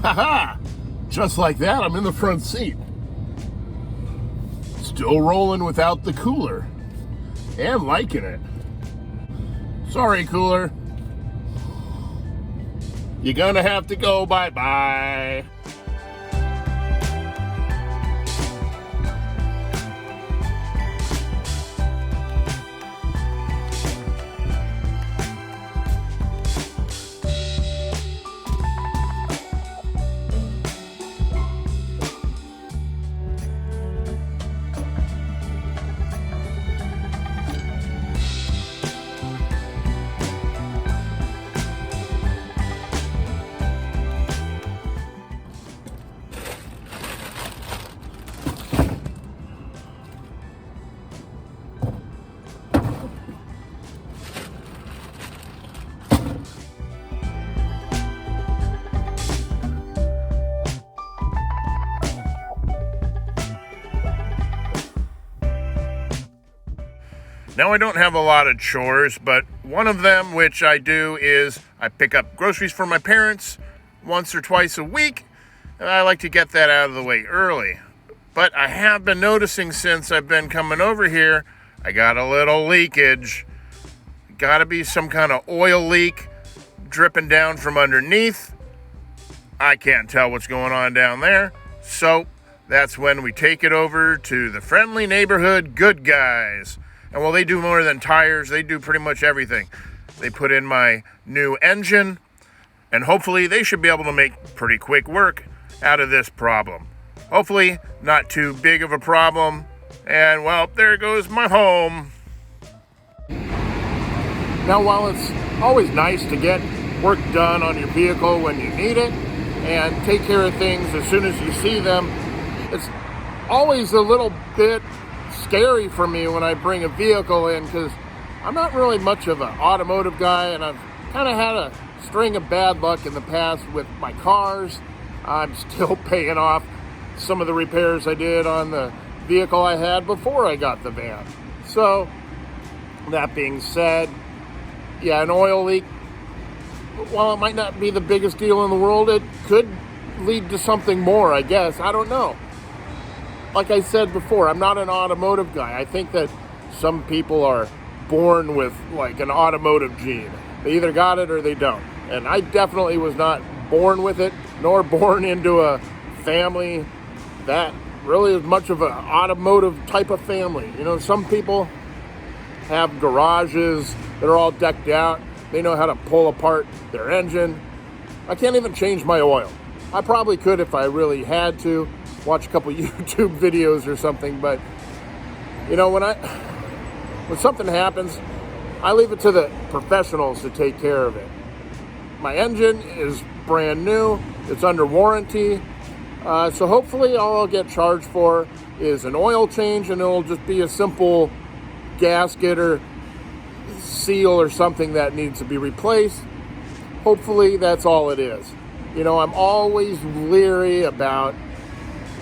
Haha! Just like that, I'm in the front seat. Still rolling without the cooler. And liking it. Sorry, cooler. You're gonna have to go bye-bye. Now, I don't have a lot of chores, but one of them, which I do, is I pick up groceries for my parents once or twice a week, and I like to get that out of the way early. But I have been noticing since I've been coming over here, I got a little leakage. Gotta be some kind of oil leak dripping down from underneath. I can't tell what's going on down there, so that's when we take it over to the friendly neighborhood good guys. And well, they do more than tires. They do pretty much everything. They put in my new engine, and hopefully they should be able to make pretty quick work out of this problem. Hopefully not too big of a problem. And well, there goes my home. Now, while it's always nice to get work done on your vehicle when you need it and take care of things as soon as you see them, it's always a little bit scary for me when I bring a vehicle in, because I'm not really much of an automotive guy, and I've kind of had a string of bad luck in the past with my cars. I'm still paying off some of the repairs I did on the vehicle I had before I got the van. So that being said, yeah, an oil leak, while it might not be the biggest deal in the world, it could lead to something more, I guess. I don't know. Like I said before, I'm not an automotive guy. I think that some people are born with like an automotive gene. They either got it or they don't. And I definitely was not born with it, nor born into a family that really is much of an automotive type of family. You know, some people have garages that are all decked out. They know how to pull apart their engine. I can't even change my oil. I probably could if I really had to. Watch a couple YouTube videos or something, but you know, when something happens, I leave it to the professionals to take care of it. My engine is brand new, it's under warranty, so hopefully all I'll get charged for is an oil change, and it'll just be a simple gasket or seal or something that needs to be replaced. Hopefully that's all it is. You know, I'm always leery about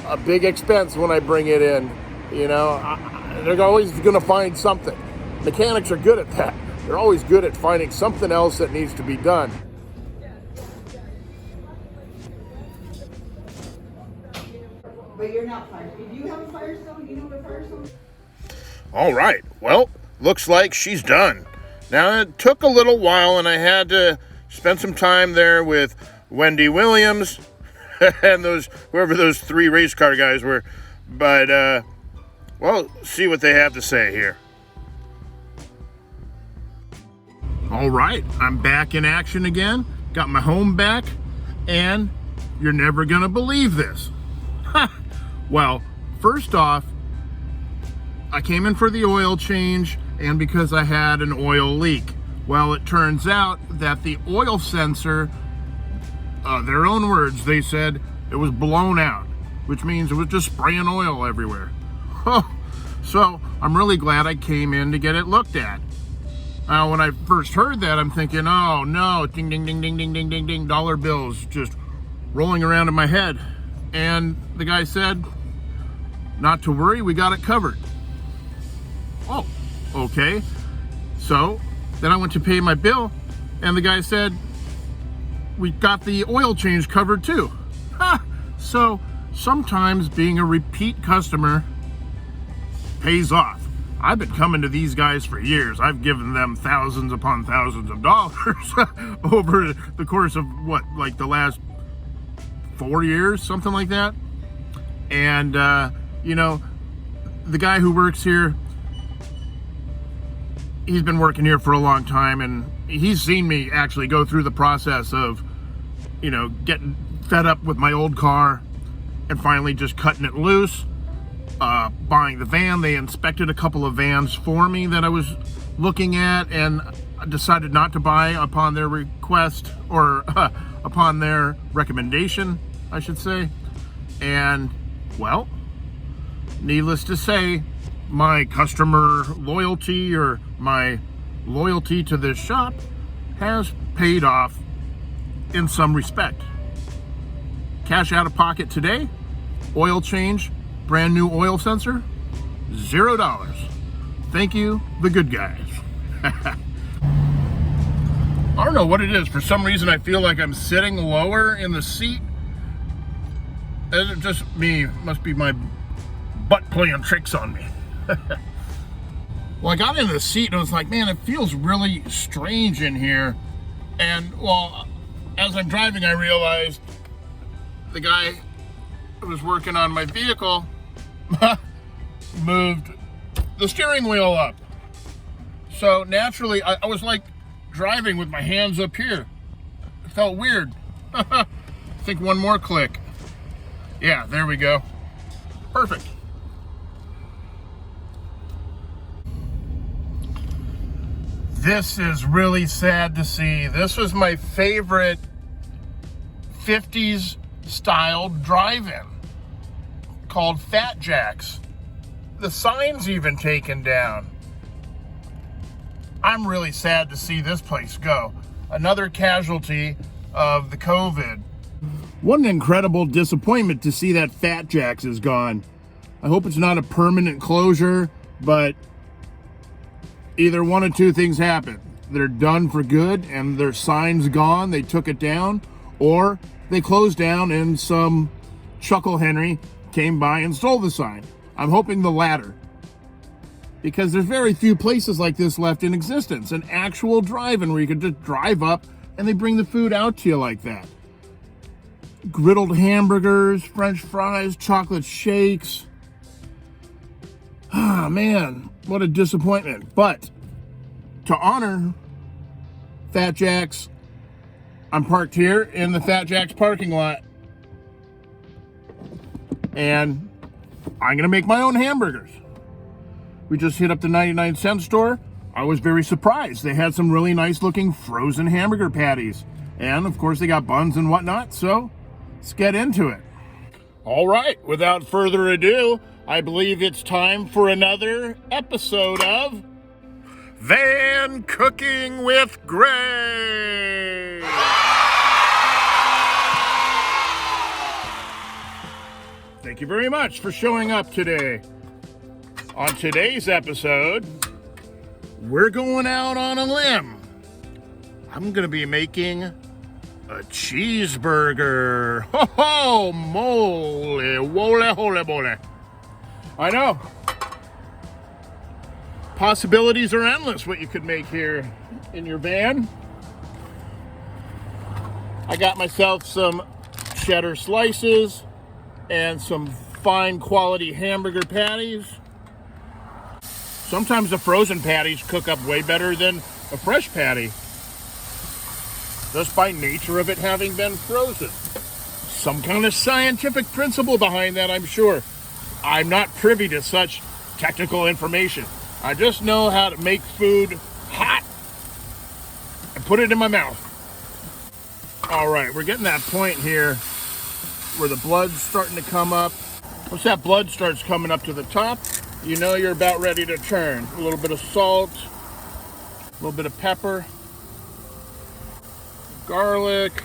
a big expense when I bring it in. You know, they're always going to find something. Mechanics are good at that. They're always good at finding something else that needs to be done. But you're not Firestone. Do you have a Firestone? Do you know what a Firestone is? All right. Well, looks like she's done. Now, it took a little while, and I had to spend some time there with Wendy Williams and whoever those three race car guys were. But, well, see what they have to say here. All right, I'm back in action again. Got my home back, and you're never gonna believe this. Well, first off, I came in for the oil change, and because I had an oil leak. Well, it turns out that the oil sensor, their own words, they said it was blown out, which means it was just spraying oil everywhere. So I'm really glad I came in to get it looked at. Now, when I first heard that, I'm thinking, oh no, ding, ding, ding, ding, ding, ding, ding, ding, dollar bills just rolling around in my head. And the guy said, not to worry, we got it covered. Oh, okay. So then I went to pay my bill, and the guy said, we got the oil change covered too. So sometimes being a repeat customer pays off. I've been coming to these guys for years. I've given them thousands upon thousands of dollars over the course of what, like the last 4 years, something like that. And, you know, the guy who works here, he's been working here for a long time, and he's seen me actually go through the process of, you know, getting fed up with my old car and finally just cutting it loose. Buying the van. They inspected a couple of vans for me that I was looking at, and I decided not to buy upon their request, or upon their recommendation, I should say. And, well, needless to say, my customer loyalty, or my loyalty to this shop, has paid off in some respect. Cash out of pocket today, oil change, brand new oil sensor, $0. Thank you, the good guys. I don't know what it is. For some reason, I feel like I'm sitting lower in the seat. Is it just me? Must be my butt playing tricks on me. Well, I got into the seat and I was like, man, it feels really strange in here. And, well, as I'm driving, I realized the guy who was working on my vehicle moved the steering wheel up. So naturally, I was like driving with my hands up here. It felt weird. I think one more click. Yeah, there we go. Perfect. This is really sad to see. This was my favorite 50s style drive-in called Fat Jack's. The sign's even taken down. I'm really sad to see this place go. Another casualty of the COVID. What an incredible disappointment to see that Fat Jack's is gone. I hope it's not a permanent closure, but either one of two things happen. They're done for good and their sign's gone, they took it down, or they closed down and some Chuckle Henry came by and stole the sign. I'm hoping the latter, because there's very few places like this left in existence. An actual drive-in where you could just drive up and they bring the food out to you like that. Griddled hamburgers, French fries, chocolate shakes. Ah, man, what a disappointment. But to honor Fat Jack's, I'm parked here in the Fat Jack's parking lot. And I'm gonna make my own hamburgers. We just hit up the 99-cent store. I was very surprised. They had some really nice looking frozen hamburger patties. And of course they got buns and whatnot, so let's get into it. All right, without further ado, I believe it's time for another episode of Van Cooking with Greg. Thank you very much for showing up today. On today's episode, we're going out on a limb. I'm gonna be making a cheeseburger. Ho ho, moly, wole, holy moly. I know. Possibilities are endless what you could make here in your van. I got myself some cheddar slices and some fine quality hamburger patties. Sometimes the frozen patties cook up way better than a fresh patty, just by nature of it having been frozen. Some kind of scientific principle behind that, I'm sure. I'm not privy to such technical information. I just know how to make food hot and put it in my mouth. All right, we're getting that point here where the blood's starting to come up. Once that blood starts coming up to the top, you know you're about ready to turn. A little bit of salt, a little bit of pepper, garlic.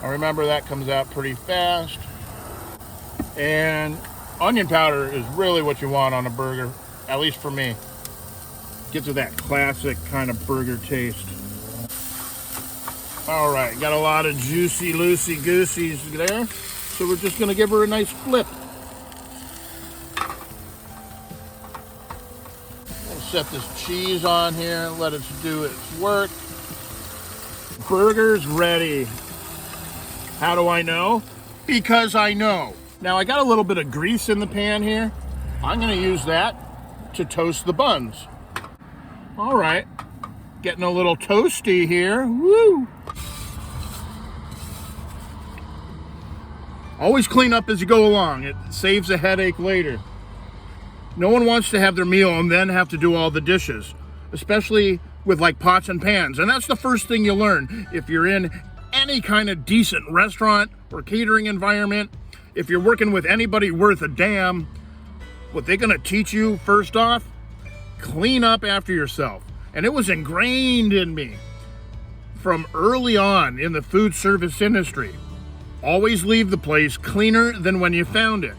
I remember that comes out pretty fast. And onion powder is really what you want on a burger, at least for me. Gets you that classic kind of burger taste. All right, got a lot of juicy, loosey-gooseys there. So we're just gonna give her a nice flip. We'll set this cheese on here, let it do its work. Burger's ready. How do I know? Because I know. Now I got a little bit of grease in the pan here. I'm gonna use that to toast the buns. All right, getting a little toasty here. Woo! Always clean up as you go along. It saves a headache later. No one wants to have their meal and then have to do all the dishes, especially with like pots and pans. And that's the first thing you learn if you're in any kind of decent restaurant or catering environment. If you're working with anybody worth a damn, what they're gonna teach you first off, clean up after yourself. And it was ingrained in me from early on in the food service industry. Always leave the place cleaner than when you found it.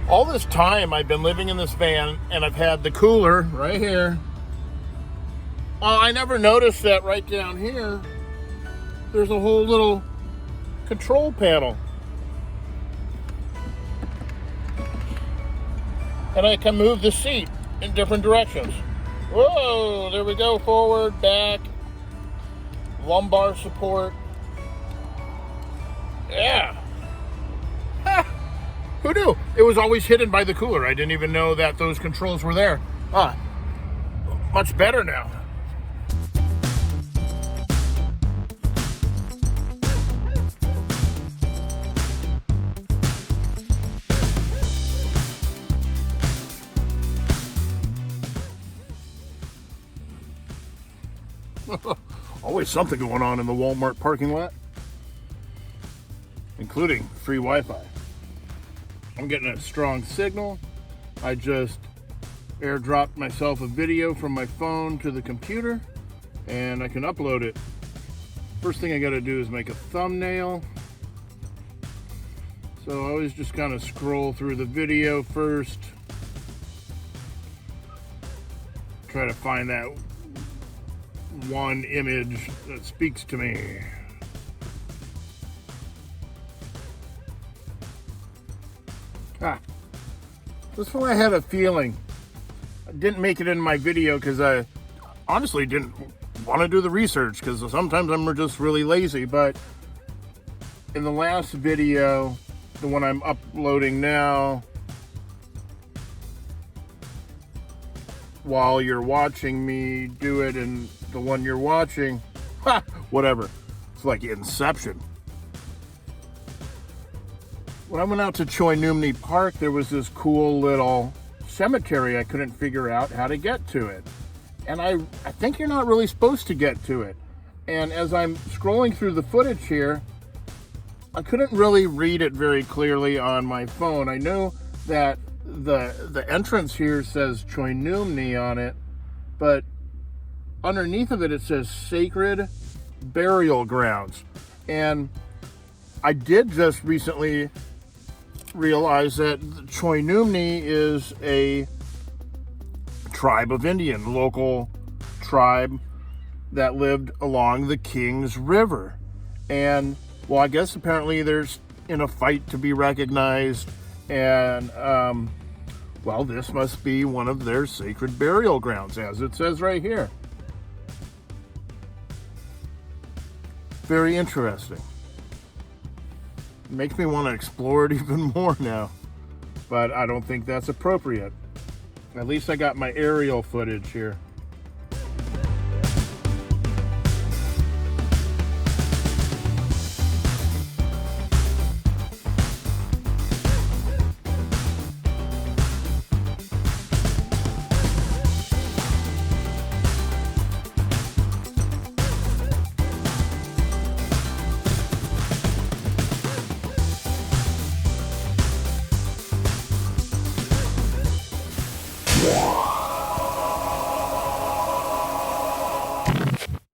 All this time I've been living in this van and I've had the cooler right here. I never noticed that right down here, there's a whole little control panel. And I can move the seat in different directions. Whoa, there we go, forward, back, lumbar support. Yeah. Ha, who knew? It was always hidden by the cooler. I didn't even know that those controls were there. Much better now. Always something going on in the Walmart parking lot, including free Wi-Fi. I'm getting a strong signal. I just airdropped myself a video from my phone to the computer and I can upload it. First thing I gotta do is make a thumbnail. So I always just kind of scroll through the video first. Try to find that one image that speaks to me. This one I had a feeling. I didn't make it in my video because I honestly didn't want to do the research because sometimes I'm just really lazy, but in the last video, the one I'm uploading now, while you're watching me do it and the one you're watching, whatever. It's like Inception. When I went out to Choinumni Park, there was this cool little cemetery. I couldn't figure out how to get to it. And I think you're not really supposed to get to it. And as I'm scrolling through the footage here, I couldn't really read it very clearly on my phone. I know that the entrance here says Choinumni on it, but underneath of it, it says Sacred Burial Grounds. And I did just recently realize that Choinumni is a tribe of Indian, local tribe that lived along the Kings River. And, well, I guess apparently there's in a fight to be recognized. And, well, this must be one of their sacred burial grounds, as it says right here. Very interesting. It makes me want to explore it even more now, but I don't think that's appropriate. At least I got my aerial footage here.